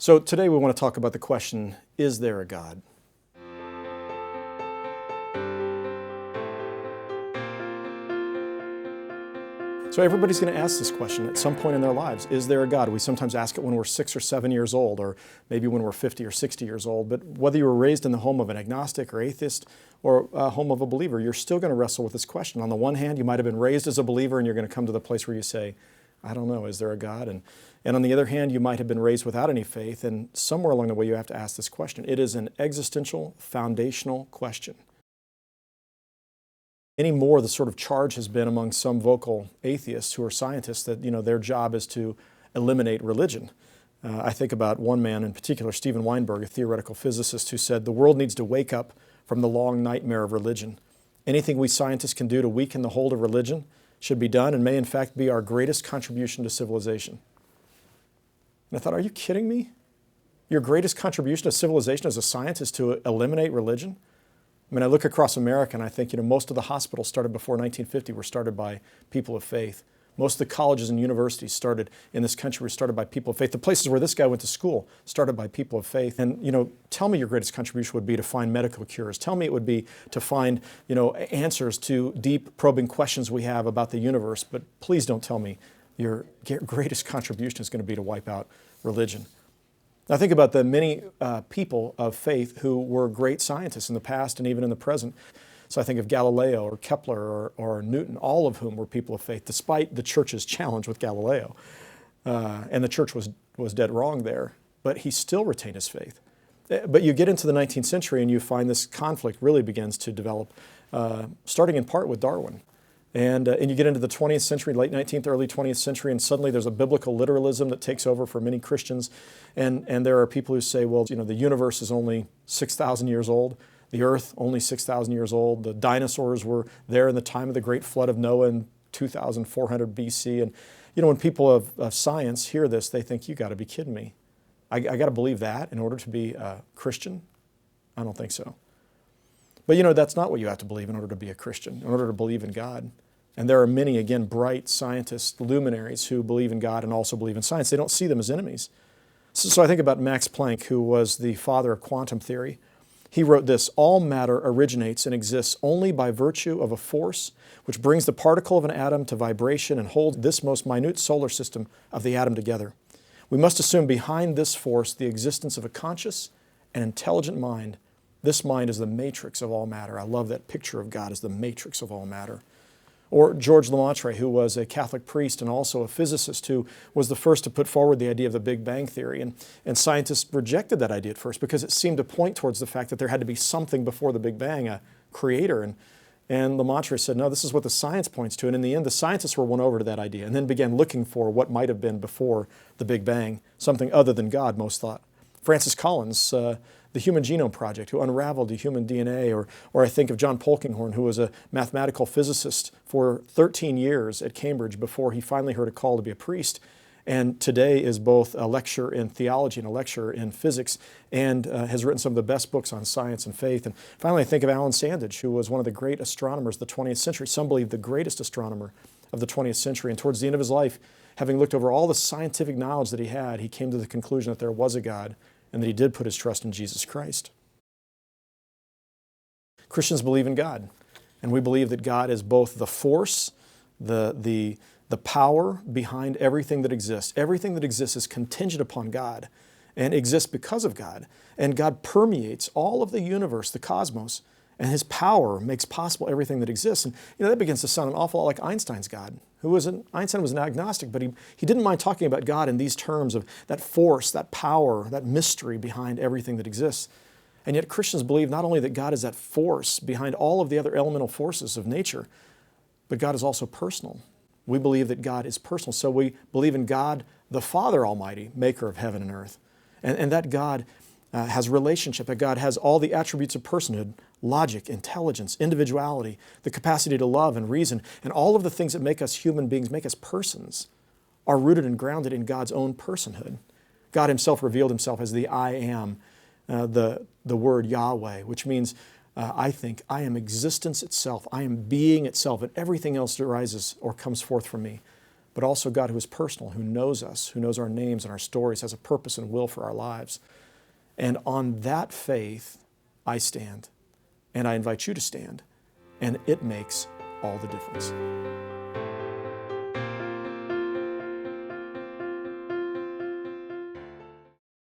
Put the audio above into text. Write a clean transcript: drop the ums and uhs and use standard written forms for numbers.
So today we want to talk about the question, is there a God? So everybody's going to ask this question at some point in their lives. Is there a God? We sometimes ask it when we're 6 or 7 years old, or maybe when we're 50 or 60 years old. But whether you were raised in the home of an agnostic or atheist or a home of a believer, you're still going to wrestle with this question. On the one hand, you might have been raised as a believer and you're going to come to the place where you say, I don't know, is there a God? And on the other hand, you might have been raised without any faith, and somewhere along the way you have to ask this question. It is an existential, foundational question. Anymore, the sort of charge has been among some vocal atheists who are scientists that their job is to eliminate religion. I think about one man in particular, Steven Weinberg, a theoretical physicist, who said the world needs to wake up from the long nightmare of religion. Anything we scientists can do to weaken the hold of religion should be done and may in fact be our greatest contribution to civilization. And I thought, are you kidding me? Your greatest contribution to civilization as a scientist to eliminate religion? I mean, I look across America and I think, most of the hospitals started before 1950 were started by people of faith. Most of the colleges and universities started in this country were started by people of faith. The places where this guy went to school started by people of faith. And, tell me your greatest contribution would be to find medical cures. Tell me it would be to find, answers to deep probing questions we have about the universe. But please don't tell me your greatest contribution is going to be to wipe out religion. Now think about the many people of faith who were great scientists in the past and even in the present. So I think of Galileo or Kepler or Newton, all of whom were people of faith, despite the church's challenge with Galileo. And the church was dead wrong there, but he still retained his faith. But you get into the 19th century and you find this conflict really begins to develop, starting in part with Darwin. And you get into the 20th century, late 19th, early 20th century, and suddenly there's a biblical literalism that takes over for many Christians. And there are people who say, well, the universe is only 6,000 years old. The earth only 6,000 years old. The dinosaurs were there in the time of the great flood of Noah in 2,400 BC. And, when people of science hear this, they think, you got to be kidding me. I got to believe that in order to be a Christian? I don't think so. But that's not what you have to believe in order to be a Christian, in order to believe in God. And there are many, again, bright scientists, luminaries who believe in God and also believe in science. They don't see them as enemies. So I think about Max Planck, who was the father of quantum theory. He wrote this: all matter originates and exists only by virtue of a force which brings the particle of an atom to vibration and holds this most minute solar system of the atom together. We must assume behind this force the existence of a conscious and intelligent mind. This mind is the matrix of all matter. I love that picture of God as the matrix of all matter. Or George Lemaitre, who was a Catholic priest and also a physicist, who was the first to put forward the idea of the Big Bang Theory. And scientists rejected that idea at first because it seemed to point towards the fact that there had to be something before the Big Bang, a creator. And Lemaitre said, no, this is what the science points to. And in the end, the scientists were won over to that idea and then began looking for what might have been before the Big Bang, something other than God, most thought. Francis Collins, the Human Genome Project, who unraveled the human DNA, or I think of John Polkinghorne, who was a mathematical physicist for 13 years at Cambridge before he finally heard a call to be a priest, and today is both a lecturer in theology and a lecturer in physics, and has written some of the best books on science and faith. And finally, I think of Alan Sandage, who was one of the great astronomers of the 20th century, some believe the greatest astronomer of the 20th century, and towards the end of his life, having looked over all the scientific knowledge that he had, he came to the conclusion that there was a God, and that he did put his trust in Jesus Christ. Christians believe in God, and we believe that God is both the force, the power behind everything that exists. Everything that exists is contingent upon God and exists because of God. And God permeates all of the universe, the cosmos, and his power makes possible everything that exists. And that begins to sound an awful lot like Einstein's God, Einstein was an agnostic, but he didn't mind talking about God in these terms of that force, that power, that mystery behind everything that exists. And yet Christians believe not only that God is that force behind all of the other elemental forces of nature, but God is also personal. We believe that God is personal. So we believe in God, the Father Almighty, maker of heaven and earth. And that God has relationship, that God has all the attributes of personhood, logic, intelligence, individuality, the capacity to love and reason, and all of the things that make us human beings, make us persons, are rooted and grounded in God's own personhood. God himself revealed himself as the I am, the word Yahweh, which means, I think, I am existence itself, I am being itself, and everything else arises or comes forth from me. but also God who is personal, who knows us, who knows our names and our stories, has a purpose and will for our lives. And on that faith, I stand, and I invite you to stand, and it makes all the difference.